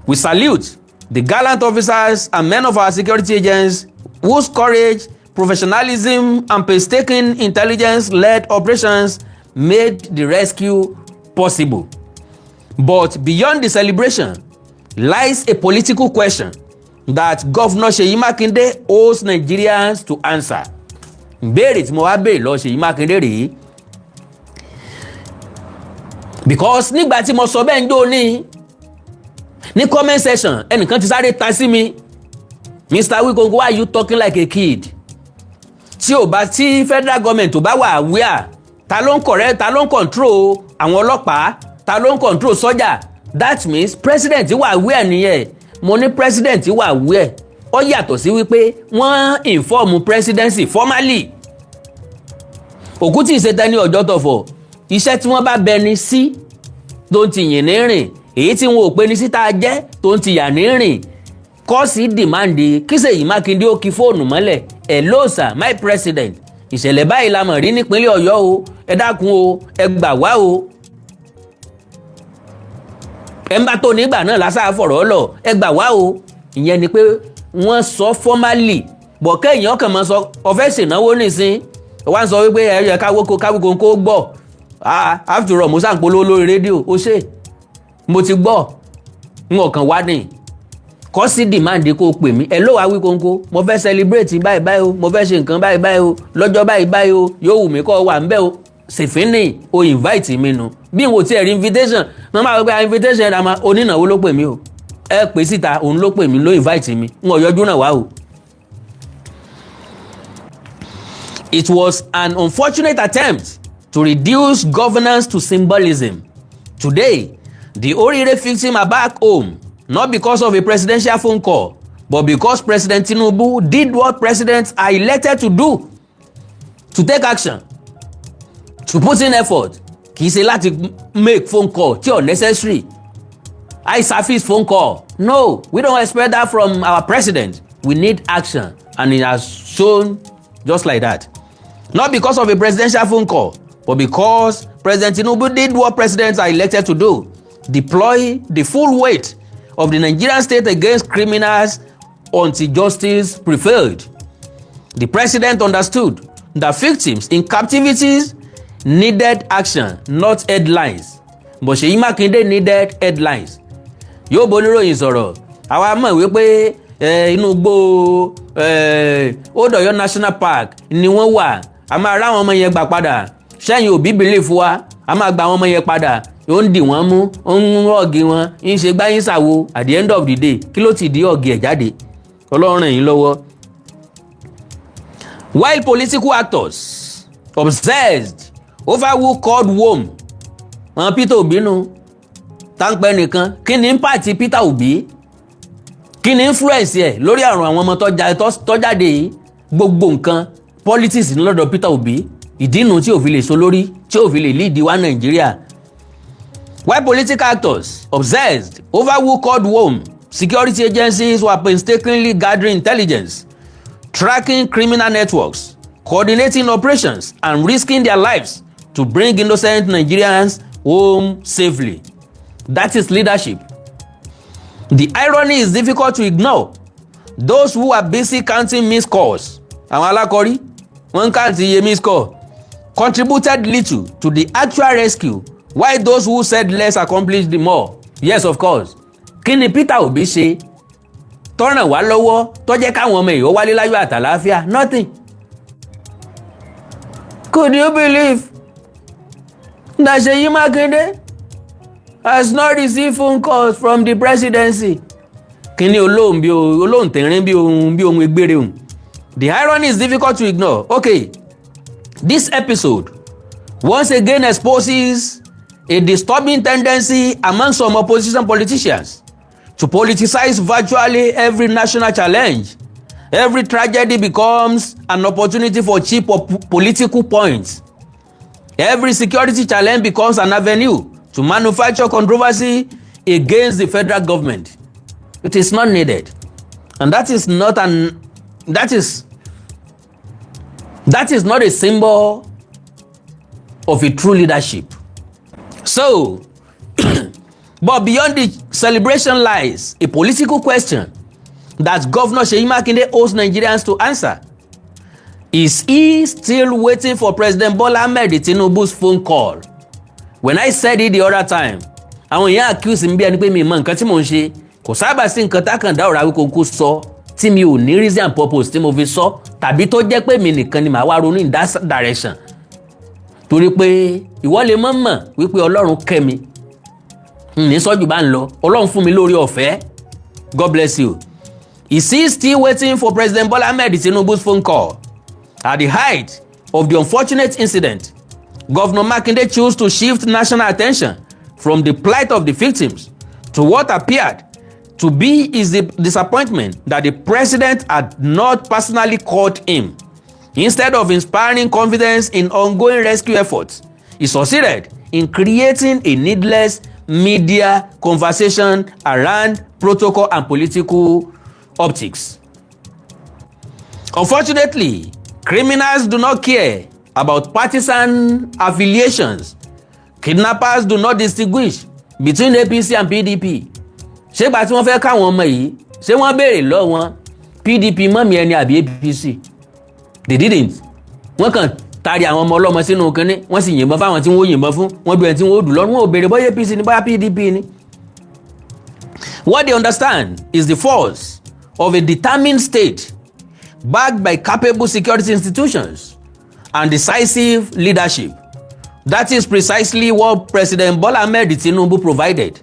We salute the gallant officers and men of our security agents whose courage, professionalism, and painstaking intelligence-led operations made the rescue possible. But beyond the celebration lies a political question that Governor Ṣèyí Mákindé owes Nigerians to answer. Ìbéèrè tí mo wá béèrè lọ Ṣèyí Mákindé rèé. Because nígbà tí mo sọ bẹ́ẹ̀ ń jó ní comment section ẹnìkan ti sáré ta sí mi, Mr. Wikongo, why are you talking like a kid? Tí federal government ò bá wà aware, ta ló ń control àwọn ọlọ́pàá, ta ló ń control sọ́jà? That means president wà aware nìyẹn. Mo ní president wà aware. Ó yàtọ̀ sí wípé wọ́n inform presidency formally. Òkú tí ìṣẹ́ta ní ọjọ́ tọ̀fọ̀, iṣẹ́ tí wọ́n bá bẹni sí tó ń ti yìn ní rìn, èyí tí wọn ò pe ní síta jẹ́ tó ń ti yà ní rìn. Kọ́sì dìmáàndì kí Ṣèyí Mákindé ó kí fóònù mọ́lẹ̀. Hello sir, my president. Ìṣẹ̀lẹ̀ báyìí la mọ̀ rí nípínlẹ̀ Ọ̀yọ́ o. Ẹ dákun o, ẹ gbà wá o. Ẹ ń bá tó nígbà náà lásà fọ̀rọ̀ lọ, ẹ gbà wá o. Ìyẹn ni pé wọ́n sọ formally. Bọ̀ kéèyàn kàn máa sọ ọ̀fẹ́ ṣènáwó nísìn. Wọ́n sọ wípé ẹ̀yẹ káwíkó kó gbọ́. After all, mo sá ń polówó lórí rédíò. Ó ṣe mo ti gbọ́. N ò kàn wá ní. kọ́ sí demand kó pè mí ẹ ló wá wí kóńkó mo fẹ́ celebrate báyìí báyìí o mo fẹ́ ṣe nǹkan báyìí báyìí o lọ́jọ́ báyìí báyìí o yóò wù mí kọ́ wà ń bẹ́ o ṣèfínì o invite mi nu bí n kò tiẹ̀ rí invitation mo máa gbé invitation ẹ̀ dàmà onínáwó ló pè mí o ẹ pè síta òun ló pè mí ló invite mi n ò yọjú náà wá o. It was an unfortunate attempt to reduce governance to symbolism. Today, the Orire victims are back home, not because of a presidential phone call, but because President Tinubu did what presidents are elected to do, to take action, to put in effort. Kì í ṣe láti make phone call tí unnecessary. I surface phone call. No, we don't expect that from our president. We need action, and it has shown just like that. Not because of a presidential phone call, but because President Tinubu did what presidents are elected to do. Deploy the full weight of the Nigerian state against criminals until justice prevailed. The president understood that victims in captivities needed action, not headlines. But Seyi Makinde needed headlines. Yóò boníròyìn sọ̀rọ̀, àwa mọ̀ wípé inú igbó Odòyọ National Park ni wọ́n wà. A máa rá àwọn ọmọ yẹn gbà padà. Sẹ́yìn òbí believe wa, a máa gba àwọn ọmọ yẹn padà. Ó ń dì wọ́n mú, ó ń rọ̀gì wọn, ń ṣe gbáyín ṣàwo. At the end of the day, kí ló ti di ọ̀gì ẹ̀ jáde? Ọlọ́run ràn yín lọ́wọ́. While political actors obsessed over who called womb, wọn Peter Obi nu táǹpẹ́ nìkan, kí ni impact Peter Obi? Kí ni influence ẹ̀ lórí àrùn àwọn ọmọ tọ́jáde yìí? Gbogbo nǹkan politics ní lọ́dọ̀ Peter Obi. Ìdínú tí ò fi lè so lórí, tí ò fi lè lead wa Nàìjíríà. While political actors obsessed over who called womb, security agencies were painstakingly gathering intelligence, tracking criminal networks, coordinating operations, and risking their lives to bring innocent Nigerians home safely. That is leadership. The irony is difficult to ignore. Those who are busy counting missed calls, àwọn alákọ̀rí, wọ́n count iye missed call, contributed little to the actual rescue, while those who said less accomplished more. Yes, of course. Kí ni Peter Obi ṣe tó ràn wá lọ́wọ́ tó jẹ́ káwọn ọmọ èèyàn wálé láyọ̀ àtàlàáfíà? Nothing. Could you believe that Seyi Makinde has not received phone calls from the presidency? Kí ni olóhùn tẹ̀rín bí ohun egbére hùn? The irony is difficult to ignore. Okay, this episode once again exposes a disturbing tendency among some opposition politicians to politicize virtually every national challenge. Every tragedy becomes an opportunity for cheap political points. Every security challenge becomes an avenue to manufacture controversy against the federal government. It is not needed. And that is not a symbol of a true leadership. So, but beyond the celebration lies a political question that Governor Seyi Makinde owes Nigerians to answer. Is he still waiting for President Bola Ahmed Tinubu's phone call? When I said it the other time, àwọn èèyàn accuse mi bí ẹni pé mi mọ nǹkan tí mò ń ṣe. Kò sábà sí nǹkan tákàndá ọ̀rọ̀ Awíkóńkó sọ tí mi ò ní reason and purpose tí mo fi sọ, tàbí tó jẹ́ pé mi nìkan ni màá wá ronú in that direction. Torí pé ìwọ lè mọ̀ wípé Ọlọ́run kẹ́ mi. Ní sọ́jú bá ń lọ, Ọlọ́run fún mi lórí ọ̀fẹ́. God bless you. Is he still waiting for President Bola Ahmed Tinubu's phone call? At the height of the unfortunate incident, Governor Makinde chose to shift national attention from the plight of the victims to what appeared to be his disappointment that the president had not personally called him. Instead of inspiring confidence in ongoing rescue efforts, he succeeded in creating a needless media conversation around protocol and political optics. Unfortunately, criminals do not care about partisan affiliations. Kidnappers do not distinguish between APC and PDP. Ṣé gbà tí wọ́n fẹ́ káwọn ọmọ yìí, ṣé wọ́n béèrè lọ́wọ́ wọn PDP mọ́mí ẹni àbí APC? They didn't. Wọ́n kàn tari àwọn ọmọ ọlọ́mọ sínú kínní, wọ́n sì yìnbọn fáwọn tí wọ́n yìnbọn fún, wọ́n du ẹni tí wọ́n dù lọ́rùn, wọ́n ò béèrè bóyá APC ni bóyá PDP ni. What they understand is the force of a determined state backed by capable security institutions and decisive leadership. That is precisely what President Bola Ahmed Tinubu provided.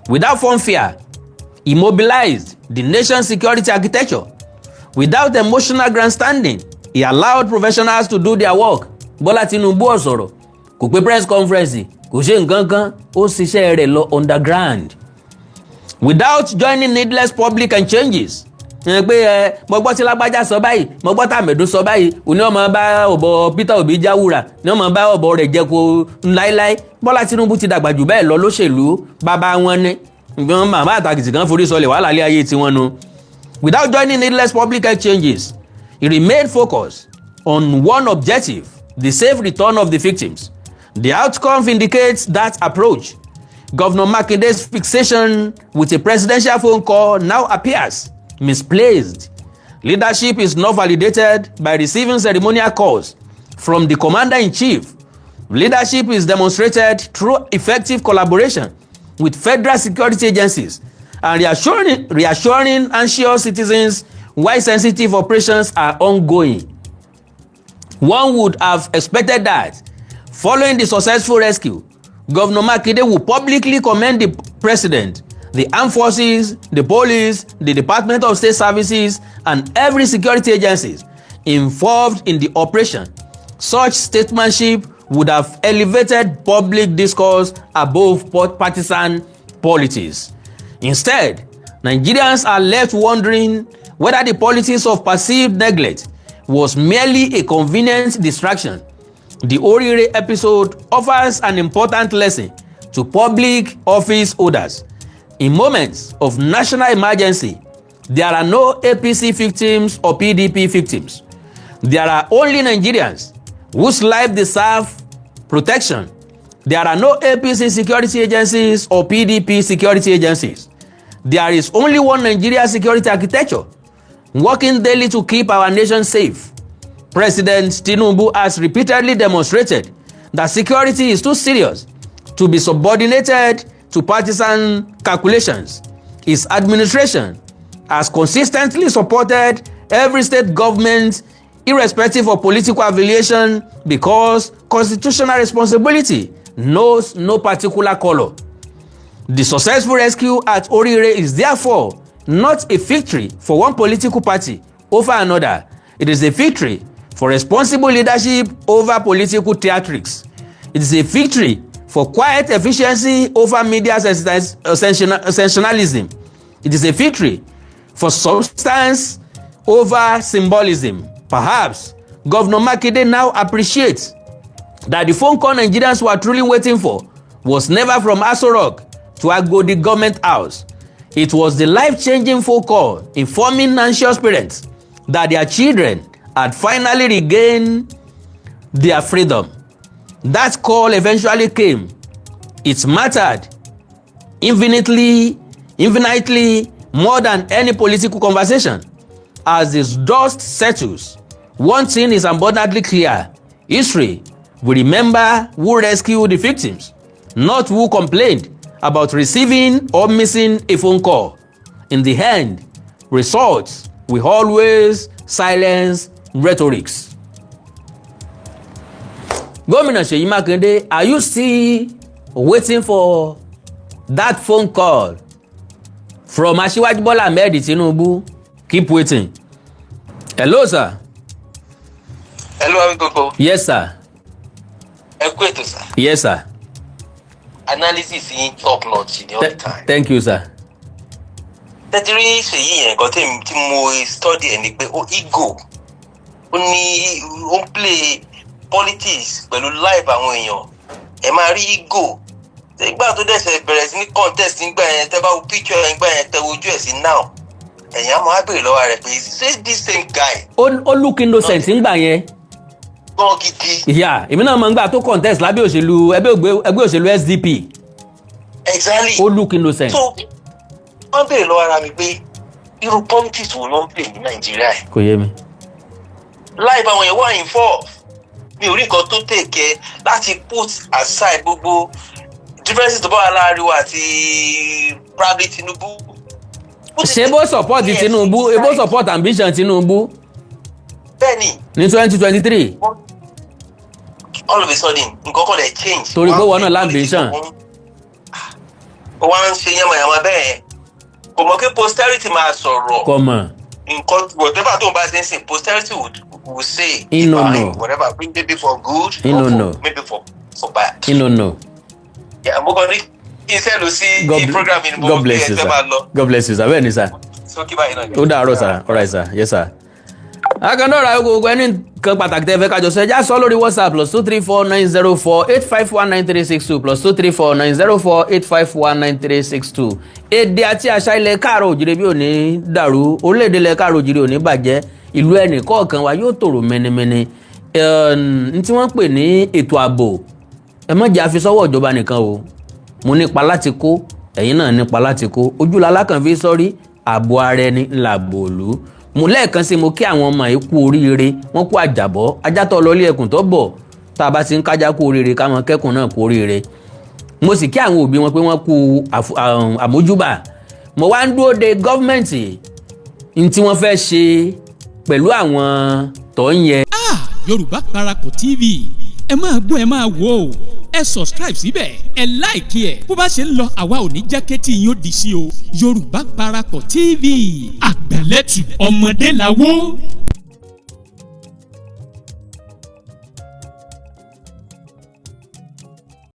Without fanfare, he mobilized the nation's security architecture. Without emotional grandstanding, he allowed professionals to do their work. Bola Tinubu ò sọ̀rọ̀, kò pé press conference, kò ṣe nǹkan kan, ó ṣiṣẹ́ rẹ̀ lọ underground. Without joining needless public and changes. Pé mo gbọ́ tí lágbájá sọ báyìí, mo gbọ́ tàmẹ̀dún sọ báyìí, òní ọmọ bá ọ̀bọ Peter Obi jáwúra, ní ọmọ bá ọ̀bọ rẹ̀ jẹ́ kó láíláí. Bọ́lá Tinubu ti dàgbà jù bẹ́ẹ̀ lọ lóṣèlú, bàbá wọn ní. Màmá àtàkìtì kan forí sọlẹ̀ wàhálà ilé ayé tiwọn nu. Without joining needless public exchanges, he remained focused on one objective, the safe return of the victims. The outcome indicates that approach. Governor Makinde's fixation with a presidential phone call now appears misplaced. Leadership is not validated by receiving ceremonial calls from the commander-in-chief. Leadership is demonstrated through effective collaboration with federal security agencies and reassuring anxious citizens while sensitive operations are ongoing. One would have expected that, following the successful rescue, Governor Makinde will publicly commend the president, the armed forces, the police, the Department of State Services, and every security agencies involved in the operation. Such statesmanship would have elevated public discourse above partisan politics. Instead, Nigerians are left wondering whether the politics of perceived neglect was merely a convenient distraction. The Orire episode offers an important lesson to public office holders. In moments of national emergency, there are no APC victims or PDP victims. There are only Nigerians whose life deserve protection. There are no APC security agencies or PDP security agencies. There is only one Nigeria security architecture, working daily to keep our nation safe. President Tinubu has repeatedly demonstrated that security is too serious to be subordinated to partisan calculations. His administration has consistently supported every state government irrespective of political affiliation because constitutional responsibility knows no particular color. The successful rescue at Orire is therefore not a victory for one political party over another. It is a victory for responsible leadership over political theatrics. It is a victory for quiet efficiency over media sensationalism. It is a victory for substance over symbolism. Perhaps Governor Makinde now appreciates that the phone call Nigerians were truly waiting for was never from Aso Rock to Agodi government house. It was the life-changing phone call informing anxious parents that their children had finally regained their freedom. That call eventually came. It mattered infinitely more than any political conversation. As this dust settles, one thing is abundantly clear. History will remember who rescued the victims, not who complained about receiving or missing a phone call. In the end, results will always silence rhetorics. Gómìnà Ṣèyí Makinde, are you still waiting for that phone call from Aṣíwájú Bọ́lá Ahmed Tinubu? Keep waiting. Hello, sir. Hello, Abigogo. Yes, sir. Ẹ kú ètò, sir. Yes, sir. Analysis yín top notch all the time. Thank you, sir. Tẹ́tírí Ṣèyí yẹn nǹkan tí mo study ẹ̀ ni pé ego ó ní ó ń play politics pẹ̀lú life àwọn èèyàn. Ẹ máa rí ego. Ìgbà tó dẹ̀sẹ̀ bẹ̀rẹ̀ sí ní contest nígbà yẹn tẹ́ bá wo picture yẹn nígbà yẹn tẹ́ wojú ẹ̀ sí now. Ẹ̀yin á máa bèrè lọ́wọ́ rẹ̀ pé say this same guy. Ó look innocent nígbà yẹn. Gbọ́n gidi. Yeah, èmi náà mọ̀ nígbà tó contest lábẹ́ òṣèlú ẹgbẹ́ òṣèlú SDP. Exactly. Ó look innocent. So wọ́n bèrè lọ́wọ́ ara mi pé irú politics wo ló ń pè ní Nàìjíríà yìí. Kò yé mi. Life àwọn èèyàn wà involved. Mi ò rí nǹkan tó tèkẹ́ láti put aside gbogbo differences tó bá wà láàrin wa àti probably Tinubu ṣé bó support Tinubu bó support ambition Tinubu bẹ́ẹ̀ni ní 2023 all of a sudden nǹkan kan dey change. torí pé wọn náà lambition. ó wá ń ṣe yamayama bẹ́ẹ̀ kò mọ̀ pé posterity máa sọ̀rọ̀. kò mọ̀. nǹkan whatever tó ń bá ṣe ń sìn posterity will say whatever maybe for good or maybe for bad. mo kàn ní kí n sẹ́nu sí program yìí. God bless you sir. God bless you sir. bẹ́ẹ̀ ni sir. ó dàárọ̀ sir. all right sir. yes sir. akandọ́ra gbogbo ẹni kan pàtàkì tẹ́ fẹ́ kájọ sọ ẹjá sọ lórí WhatsApp +2349048519362 +2349048519362. èdè àti àṣà ilẹ̀ káàrọ̀ òjìrè bí ò ní dàrú orílẹ̀-èdè ilẹ̀ káàrọ̀ òjìrè ò ní bàjẹ́ ìlú ẹnì kọ̀ọ̀kan wa yóò tòrò mẹ́nimẹ́ni n tí wọ́n pè ní ètò ààbò ẹ má jẹ́ àfisọ́wọ́ ìjọba nìkan o mo nípa láti kó ẹ̀yin náà nípa láti kó ojúlala kan fi sọ́rí ààbò ara ẹni làbò òlu mo lẹ́ẹ̀kan sí mo kí àwọn ọmọ yìí kú oríire wọ́n kú àjàbọ́ ajátọ̀ lọ́lé ẹkùn tó bọ̀ tá a bá ti ń kájá kú oríire káwọn kẹ́kùn náà kú oríire mo sì kí àwọn òbí wọn pé wọ́n kú àmójúbà mo wá ń dúró de gọ́fìmẹ̀ntì ní tí wọ́n fẹ́ ṣe pẹ̀lú àwọn tó ń yẹ. Yorùbá Parapọ̀ TV ẹ máa gbọ́ ẹ máa wò ó ẹ subscribe síbẹ̀ ẹ like ẹ bó bá ṣe ń lọ àwa ò ní jẹ́ kétí yín ó di sí o Yorùbá Parapọ̀ TV àgbàlẹ́tù ọmọdé làwọ̀.